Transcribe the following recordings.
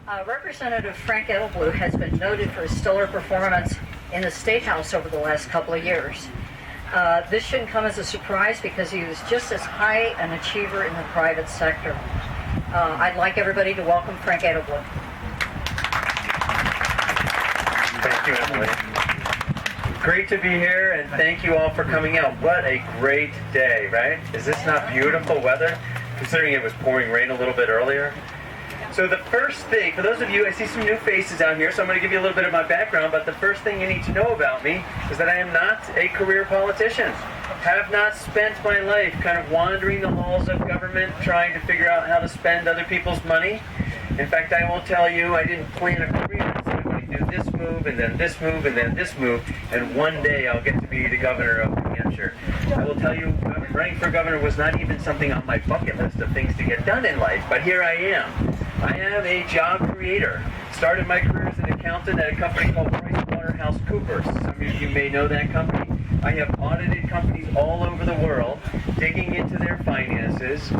Representative Frank Edelblut has been noted for his stellar performance in the State House over the last couple of years. This shouldn't come as a surprise because he was just as high an achiever in the private sector. I'd like everybody to welcome Frank Edelblut. Thank you, Emily. Great to be here, and thank you all for coming out. What a great day, right? Is this not beautiful weather, considering it was pouring rain a little bit earlier? So the first thing, for those of you, I see some new faces out here, so I'm going to give you a little bit of my background, but the first thing you need to know about me is that I am not a career politician. Have not spent my life kind of wandering the halls of government trying to figure out how to spend other people's money. In fact, I will tell you, I didn't plan a career. I'm going to do this move, and then this move, and then this move, and one day I'll get to be the governor of New Hampshire. I will tell you, running for governor was not even something on my bucket list of things to get done in life, but here I am. I am a job creator. Started my career as an accountant at a company called PricewaterhouseCoopers. Some of you may know that company. I have audited companies all over the world, digging into their finances,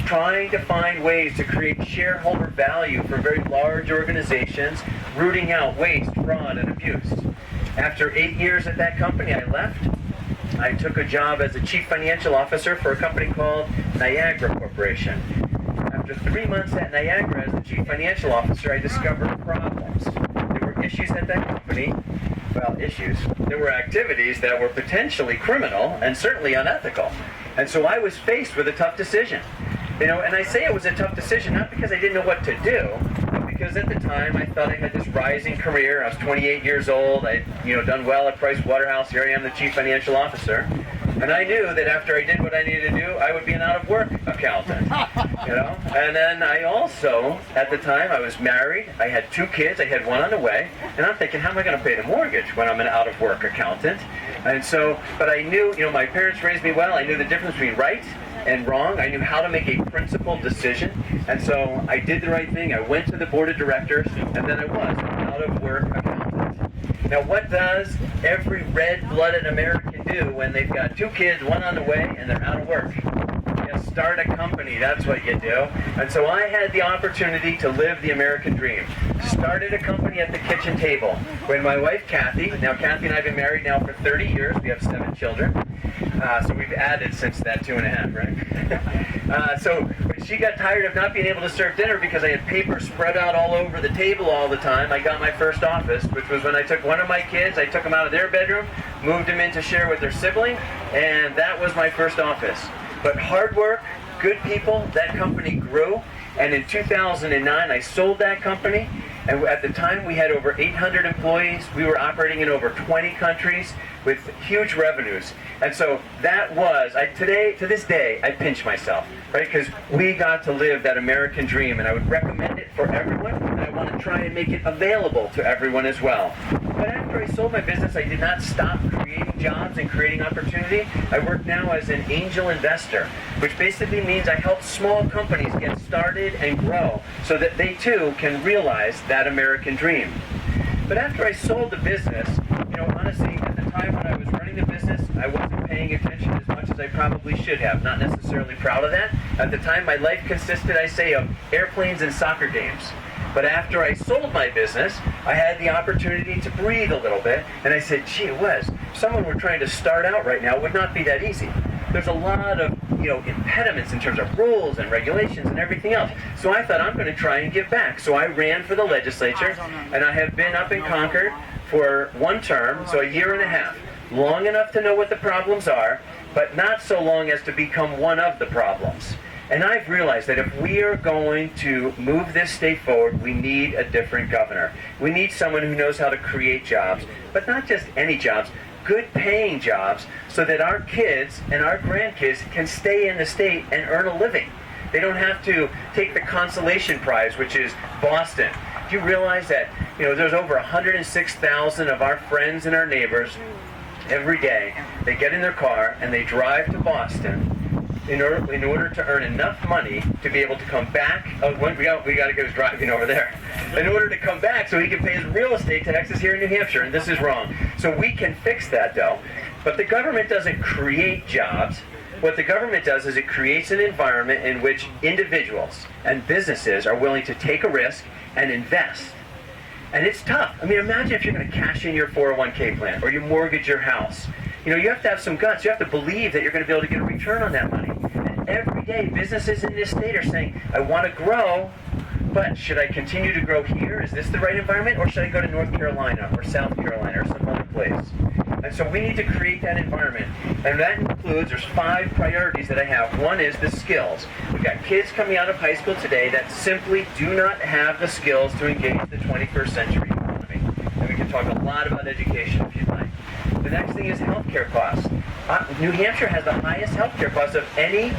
trying to find ways to create shareholder value for very large organizations, rooting out waste, fraud, and abuse. After 8 years at that company, I left. I took a job as a chief financial officer for a company called Niagara Corporation. After 3 months at Niagara as the chief financial officer, I discovered problems. There were issues at that company. Well, issues. There were activities that were potentially criminal and certainly unethical. And so I was faced with a tough decision. And I say it was a tough decision not because I didn't know what to do, but because at the time I thought I had this rising career. I was 28 years old. I'd done well at Pricewaterhouse. Here I am, the chief financial officer. And I knew that after I did what I needed to do, I would be an out-of-work accountant, And then I also, at the time, I was married. I had 2 kids. I had one on the way. And I'm thinking, how am I going to pay the mortgage when I'm an out-of-work accountant? And so, but I knew, my parents raised me well. I knew the difference between right and wrong. I knew how to make a principled decision. And so I did the right thing. I went to the board of directors, and then I was an out-of-work accountant. Now, what does every red-blooded American do when they've got 2 kids, one on the way, and they're out of work? You start a company, that's what you do. And so I had the opportunity to live the American dream. Started a company at the kitchen table when my wife, Kathy, now Kathy and I have been married now for 30 years. We have 7 children. So we've added since that 2.5, right? So when she got tired of not being able to serve dinner because I had paper spread out all over the table all the time, I got my first office, which was when I took one of my kids, I took them out of their bedroom, moved them in to share with their sibling, and that was my first office. But hard work, good people, that company grew, and in 2009 I sold that company, and at the time we had over 800 employees. We were operating in over 20 countries with huge revenues. And so that was, to this day, I pinch myself, right? Because we got to live that American dream, and I would recommend it for everyone, and I want to try and make it available to everyone as well. But after I sold my business, I did not stop creating jobs and creating opportunity. I work now as an angel investor, which basically means I help small companies get started and grow so that they too can realize that American dream. But after I sold the business, honestly, at the time when I was running the business, I wasn't paying attention as much as I probably should have. Not necessarily proud of that. At the time, my life consisted, I say, of airplanes and soccer games. But after I sold my business, I had the opportunity to breathe a little bit, and I said, gee whiz, if someone were trying to start out right now, it would not be that easy. There's a lot of impediments in terms of rules and regulations and everything else. So I thought, I'm going to try and give back. So I ran for the legislature, and I have been up in Concord for 1 term, so 1.5 years. Long enough to know what the problems are, but not so long as to become one of the problems. And I've realized that if we are going to move this state forward, we need a different governor. We need someone who knows how to create jobs, but not just any jobs, good paying jobs, so that our kids and our grandkids can stay in the state and earn a living. They don't have to take the consolation prize, which is Boston. Do you realize that there's over 106,000 of our friends and our neighbors every day? They get in their car and they drive to Boston in order to earn enough money to be able to come back. We got to get his driving over there. In order to come back so he can pay his real estate taxes here in New Hampshire, and this is wrong. So we can fix that, though. But the government doesn't create jobs. What the government does is it creates an environment in which individuals and businesses are willing to take a risk and invest. And it's tough. I mean, imagine if you're going to cash in your 401k plan or you mortgage your house. You know, you have to have some guts. You have to believe that you're going to be able to get a return on that money. And every day, businesses in this state are saying, I want to grow, but should I continue to grow here? Is this the right environment? Or should I go to North Carolina or South Carolina or some other place? And so we need to create that environment. And that includes, there's 5 priorities that I have. One is the skills. We've got kids coming out of high school today that simply do not have the skills to engage the 21st century economy. And we can talk a lot about education if you'd like. The next thing is healthcare costs. New Hampshire has the highest healthcare costs of any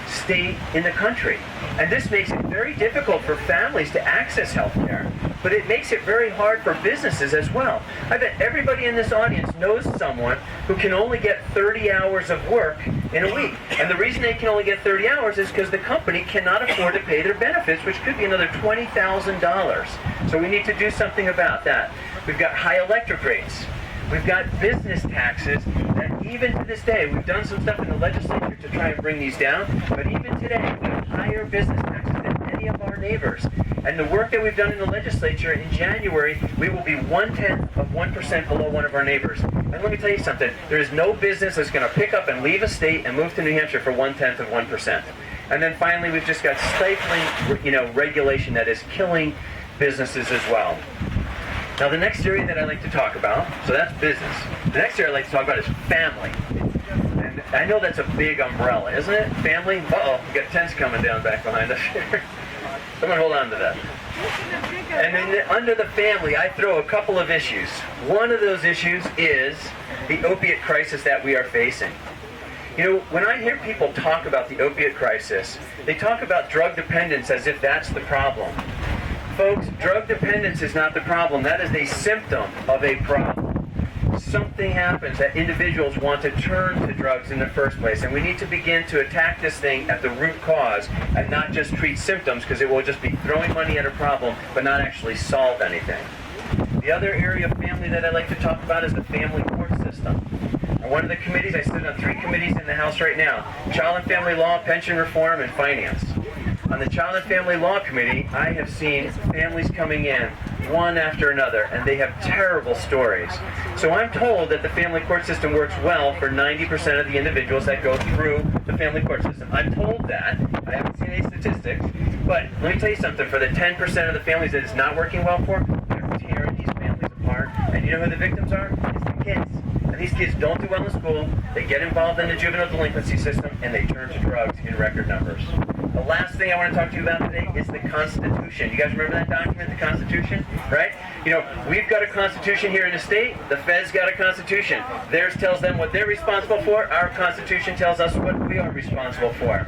state in the country. And this makes it very difficult for families to access health care, but it makes it very hard for businesses as well. I bet everybody in this audience knows someone who can only get 30 hours of work in a week. And the reason they can only get 30 hours is because the company cannot afford to pay their benefits, which could be another $20,000. So we need to do something about that. We've got high electric rates. We've got business taxes that even to this day, we've done some stuff in the legislature to try and bring these down, but even today, we have higher business taxes than any of our neighbors. And the work that we've done in the legislature in January, we will be 1/10% below one of our neighbors. And let me tell you something, there is no business that's going to pick up and leave a state and move to New Hampshire for 1/10%. And then finally, we've just got stifling, regulation that is killing businesses as well. Now, the next area that I like to talk about, so that's business. The next area I like to talk about is family. And I know that's a big umbrella, isn't it? Family? Uh-oh, we got tents coming down back behind us here. Someone hold on to that. And then under the family, I throw a couple of issues. One of those issues is the opiate crisis that we are facing. You know, when I hear people talk about the opiate crisis, they talk about drug dependence as if that's the problem. Folks, drug dependence is not the problem. That is a symptom of a problem. Something happens that individuals want to turn to drugs in the first place, and we need to begin to attack this thing at the root cause and not just treat symptoms, because it will just be throwing money at a problem but not actually solve anything. The other area of family that I like to talk about is the family court system. On one of the committees, I sit on 3 committees in the House right now: Child and Family Law, Pension Reform, and Finance. On the Child and Family Law Committee, I have seen families coming in one after another, and they have terrible stories. So I'm told that the family court system works well for 90% of the individuals that go through the family court system. I'm told that. I haven't seen any statistics. But let me tell you something. For the 10% of the families that it's not working well for, they're tearing these families apart. And you know who the victims are? It's the kids. And these kids don't do well in school. They get involved in the juvenile delinquency system, and they turn to drugs in record numbers. The last thing I want to talk to you about today is the Constitution. You guys remember that document, the Constitution? Right? You know, we've got a Constitution here in the state. The Fed's got a Constitution. Theirs tells them what they're responsible for. Our Constitution tells us what we are responsible for.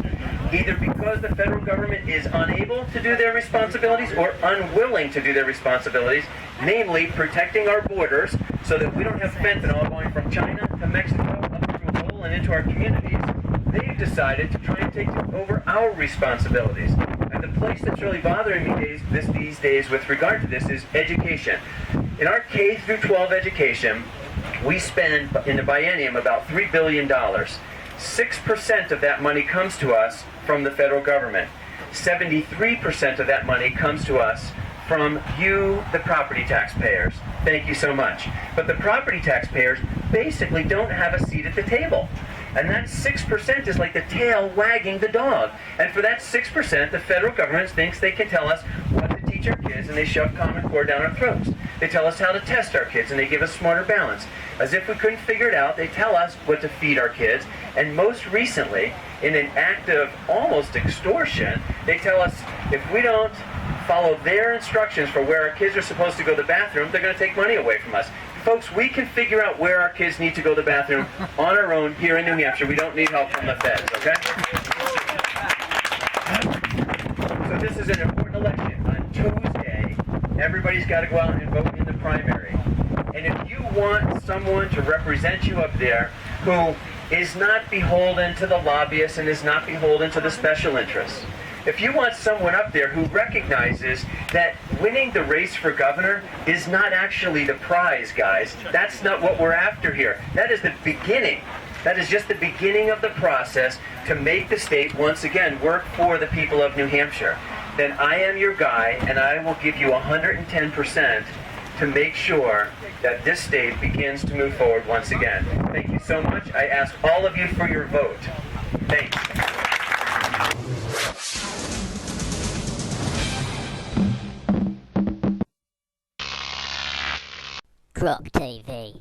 Either because the federal government is unable to do their responsibilities or unwilling to do their responsibilities, namely protecting our borders so that we don't have fentanyl going from China to Mexico up through a hole and into our communities, they've decided to try and take over our responsibilities. And the place that's really bothering me these days with regard to this is education. In our K through 12 education, we spend in the biennium about $3 billion. 6% of that money comes to us from the federal government. 73% of that money comes to us from you, the property taxpayers. Thank you so much. But the property taxpayers basically don't have a seat at the table. And that 6% is like the tail wagging the dog. And for that 6%, the federal government thinks they can tell us what to teach our kids, and they shove Common Core down our throats. They tell us how to test our kids, and they give us Smarter Balance. As if we couldn't figure it out, they tell us what to feed our kids. And most recently, in an act of almost extortion, they tell us if we don't follow their instructions for where our kids are supposed to go to the bathroom, they're going to take money away from us. Folks, we can figure out where our kids need to go to the bathroom on our own here in New Hampshire. We don't need help from the feds, okay? So this is an important election. On Tuesday, everybody's got to go out and vote in the primary. And if you want someone to represent you up there who is not beholden to the lobbyists and is not beholden to the special interests, if you want someone up there who recognizes that winning the race for governor is not actually the prize, guys. That's not what we're after here. That is the beginning. That is just the beginning of the process to make the state once again work for the people of New Hampshire. Then I am your guy, and I will give you 110% to make sure that this state begins to move forward once again. Thank you so much. I ask all of you for your vote. Thanks. Croc TV.